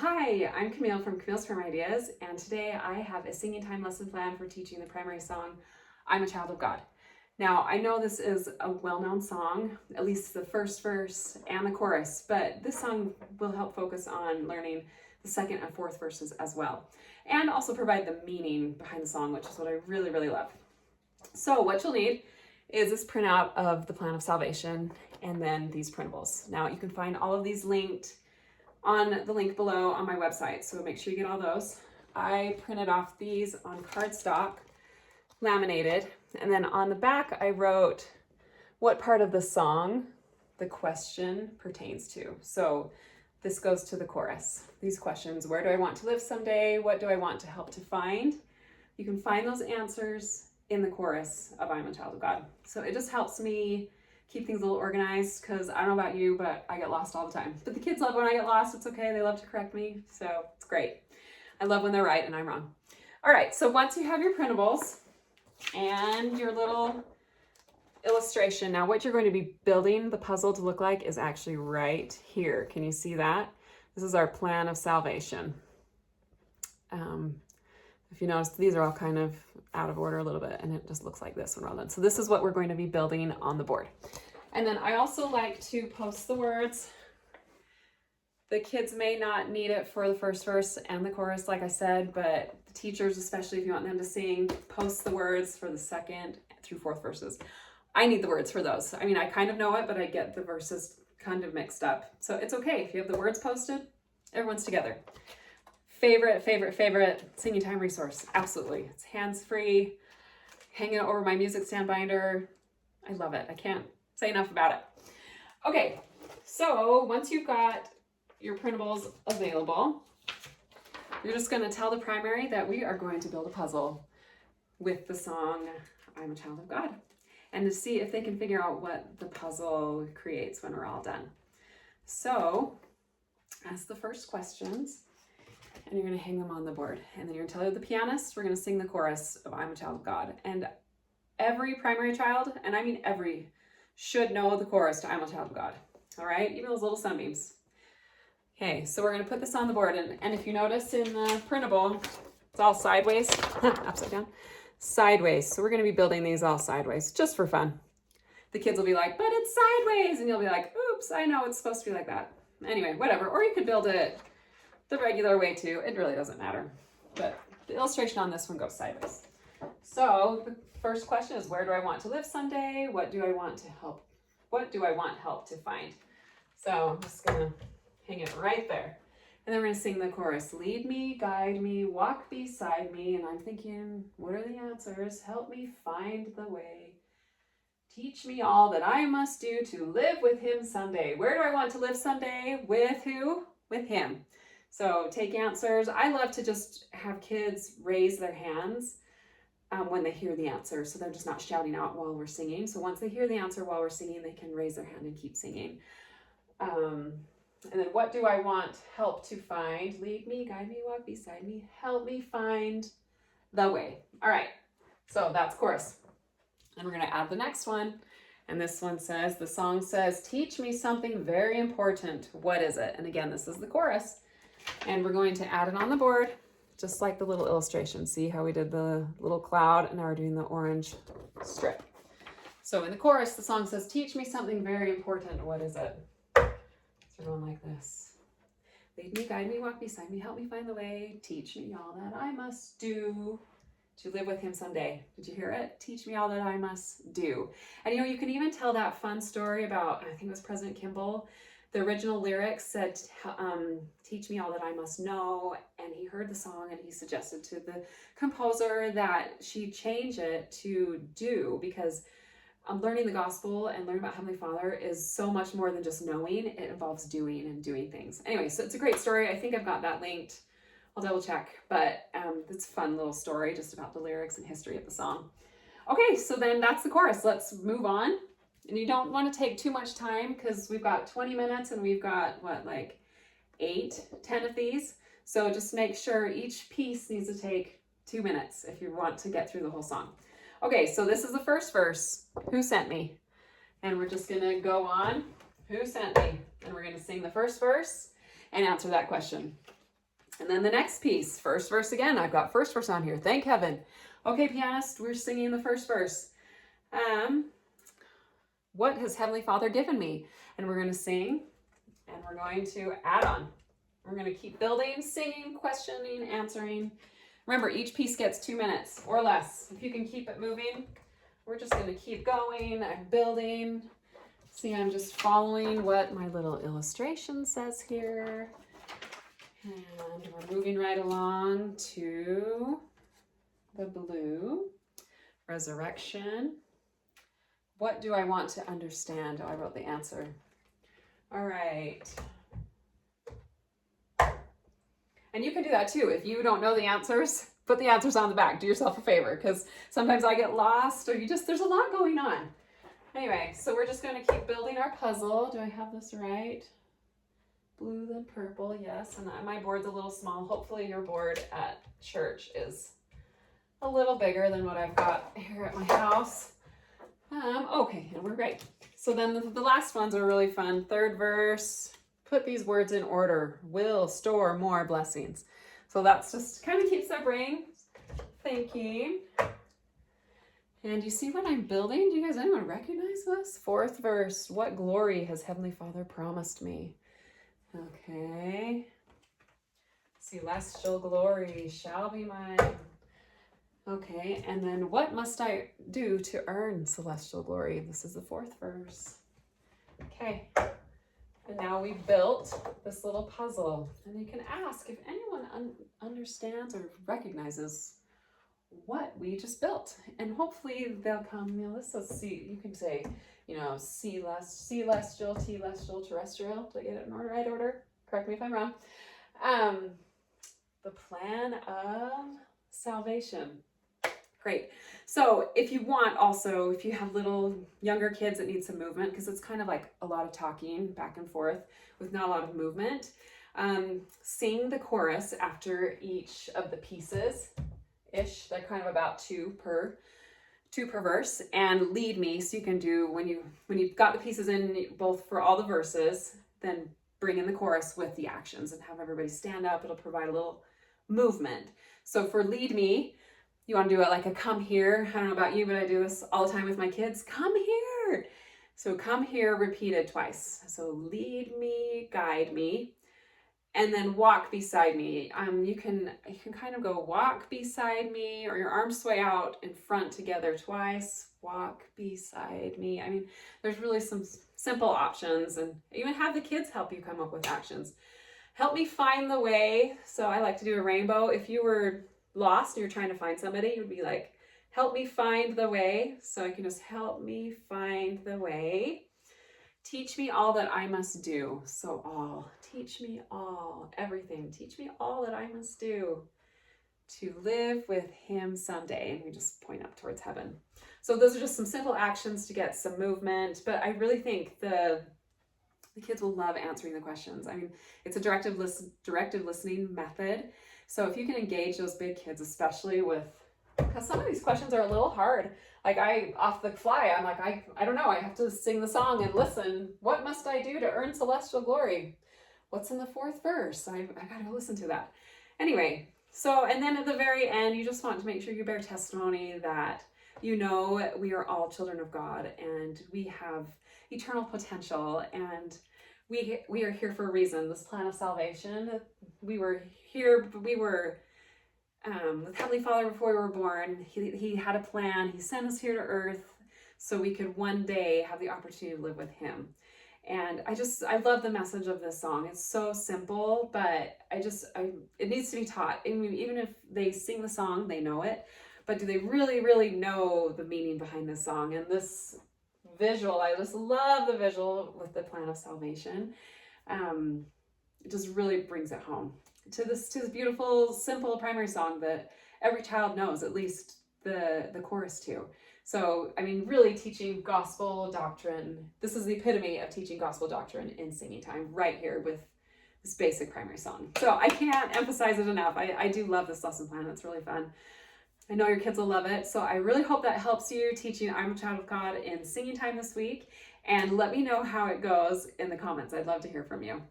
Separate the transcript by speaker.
Speaker 1: Hi, I'm Camille from Camille's Farm Ideas, and today I have a singing time lesson plan for teaching the primary song, I'm a Child of God. Now, I know this is a well-known song, at least the first verse and the chorus, but this song will help focus on learning the second and fourth verses as well, and also provide the meaning behind the song, which is what I really, really love. So what you'll need is this printout of the plan of salvation and then these printables. Now, you can find all of these linked on the link below on my website, so make sure you get all those. I printed off these on cardstock, laminated, and then on the back I wrote what part of the song the question pertains to. So this goes to the chorus. These questions: where do I want to live someday? What do I want to help to find? You can find those answers in the chorus of I'm a Child of God. So it just helps me keep things a little organized, because I don't know about you, but I get lost all the time. But the kids love when I get lost. It's okay. They love to correct me. So it's great. I love when they're right and I'm wrong. All right. So once you have your printables and your little illustration, now what you're going to be building the puzzle to look like is actually right here. Can you see that? This is our plan of salvation. If you notice, these are all kind of out of order a little bit, and it just looks like this when we're all done. So this is what we're going to be building on the board. And then I also like to post the words. The kids may not need it for the first verse and the chorus, like I said, but the teachers, especially if you want them to sing, post the words for the second through fourth verses. I need the words for those. I mean, I kind of know it, but I get the verses kind of mixed up. So it's okay if you have the words posted, everyone's together. Favorite singing time resource. Absolutely. It's hands-free, hanging over my music stand binder. I love it. I can't say enough about it. Okay, so once you've got your printables available, you're just going to tell the primary that we are going to build a puzzle with the song I'm a Child of God, and to see if they can figure out what the puzzle creates when we're all done. So ask the first questions, and you're going to hang them on the board. And then you're going to tell the pianist, we're going to sing the chorus of I'm a Child of God. And every primary child, and I mean every, should know the chorus to I'm a Child of God. All right? Even those little sunbeams. Okay, so we're going to put this on the board. And if you notice in the printable, it's all sideways, upside down, sideways. So we're going to be building these all sideways, just for fun. The kids will be like, but it's sideways. And you'll be like, oops, I know it's supposed to be like that. Anyway, whatever. Or you could build it the regular way too. It really doesn't matter. But the illustration on this one goes sideways. So the first question is, where do I want to live someday? What do I want help to find? So I'm just gonna hang it right there. And then we're gonna sing the chorus. Lead me, guide me, walk beside me. And I'm thinking, what are the answers? Help me find the way. Teach me all that I must do to live with him someday. Where do I want to live someday? With who? With him. So take answers. I love to just have kids raise their hands when they hear the answer, so they're just not shouting out while we're singing. So once they hear the answer while we're singing, they can raise their hand and keep singing. And then what do I want help to find? Lead me, guide me, walk beside me, help me find the way. All right, so that's chorus. And we're going to add the next one. And this one says, the song says, teach me something very important. What is it? And again, this is the chorus. And we're going to add it on the board, just like the little illustration. See how we did the little cloud, and now we're doing the orange strip. So in the chorus, the song says, teach me something very important. What is it? So we're going like this. Lead me, guide me, walk beside me, help me find the way. Teach me all that I must do to live with him someday. Did you hear it? Teach me all that I must do. And you know, you can even tell that fun story about, I think it was President Kimball. The original lyrics said, teach me all that I must know. And he heard the song and he suggested to the composer that she change it to do, because learning the gospel and learning about Heavenly Father is so much more than just knowing. It involves doing and doing things. Anyway, so it's a great story. I think I've got that linked. I'll double check, but it's a fun little story just about the lyrics and history of the song. Okay, so then that's the chorus. Let's move on. And you don't want to take too much time, because we've got 20 minutes and we've got, what, like 8, 10 of these. So just make sure each piece needs to take 2 minutes if you want to get through the whole song. Okay, so this is the first verse. Who sent me? And we're just going to go on. Who sent me? And we're going to sing the first verse and answer that question. And then the next piece, first verse again. I've got first verse on here. Thank heaven. Okay, pianist, we're singing the first verse. What has Heavenly Father given me? And we're going to sing, and we're going to add on. We're going to keep building, singing, questioning, answering. Remember, each piece gets 2 minutes or less. If you can keep it moving, we're just going to keep going. I'm building. See, I'm just following what my little illustration says here. And we're moving right along to the blue. Resurrection. What do I want to understand? Oh, I wrote the answer. All right. And you can do that too. If you don't know the answers, put the answers on the back. Do yourself a favor, because sometimes I get lost, or there's a lot going on. Anyway, so we're just going to keep building our puzzle. Do I have this right? Blue then purple, yes. And my board's a little small. Hopefully your board at church is a little bigger than what I've got here at my house. Okay, and we're great. So then the last ones are really fun. Third verse, put these words in order. Will store more blessings. So that's just kind of keeps our brain thinking. And you see what I'm building? Do you guys, anyone recognize this? Fourth verse, what glory has Heavenly Father promised me? Okay. Celestial glory shall be mine. Okay, and then what must I do to earn celestial glory? This is the fourth verse. Okay, and now we've built this little puzzle. And you can ask if anyone understands or recognizes what we just built. And hopefully they'll come, this says see, you can say, celestial, telestial, terrestrial. Did I get it in right order? Correct me if I'm wrong. The plan of salvation. Great. So if you want also, if you have little younger kids that need some movement, because it's kind of like a lot of talking back and forth with not a lot of movement, sing the chorus after each of the pieces ish. They're kind of about two per verse, and lead me. So you can do, when you've got the pieces in both for all the verses, then bring in the chorus with the actions and have everybody stand up. It'll provide a little movement. So for lead me, you want to do it like a come here. I don't know about you, but I do this all the time with my kids. Come here. So come here repeated twice. So lead me, guide me, and then walk beside me. You can kind of go walk beside me, or your arms sway out in front together twice. Walk beside me. I mean, there's really some simple options, and even have the kids help you come up with actions. Help me find the way. So I like to do a rainbow. If you were lost and you're trying to find somebody, you would be like, help me find the way. So I can just help me find the way. Teach me all that I must do. So all, teach me all, everything. Teach me all that I must do to live with him someday. And we just point up towards heaven. So those are just some simple actions to get some movement. But I really think the kids will love answering the questions. I mean, it's a directive listening method. So if you can engage those big kids, especially because some of these questions are a little hard. Like off the fly, I'm like, I don't know. I have to sing the song and listen. What must I do to earn celestial glory? What's in the fourth verse? I got to listen to that. Anyway, so, and then at the very end, you just want to make sure you bear testimony that we are all children of God, and we have eternal potential, and we are here for a reason. This plan of salvation, we were here, we were with Heavenly Father before we were born. He had a plan. He sent us here to earth so we could one day have the opportunity to live with him. And I love the message of this song. It's so simple, but it needs to be taught. I mean, even if they sing the song, they know it, but do they really, really know the meaning behind this song? And this visual, I just love the visual with the plan of salvation. It just really brings it home to this beautiful, simple primary song that every child knows, at least the chorus to. So, I mean, really teaching gospel doctrine. This is the epitome of teaching gospel doctrine in singing time, right here with this basic primary song. So I can't emphasize it enough. I do love this lesson plan. It's really fun. I know your kids will love it. So I really hope that helps you teaching I'm a Child of God in singing time this week. And let me know how it goes in the comments. I'd love to hear from you.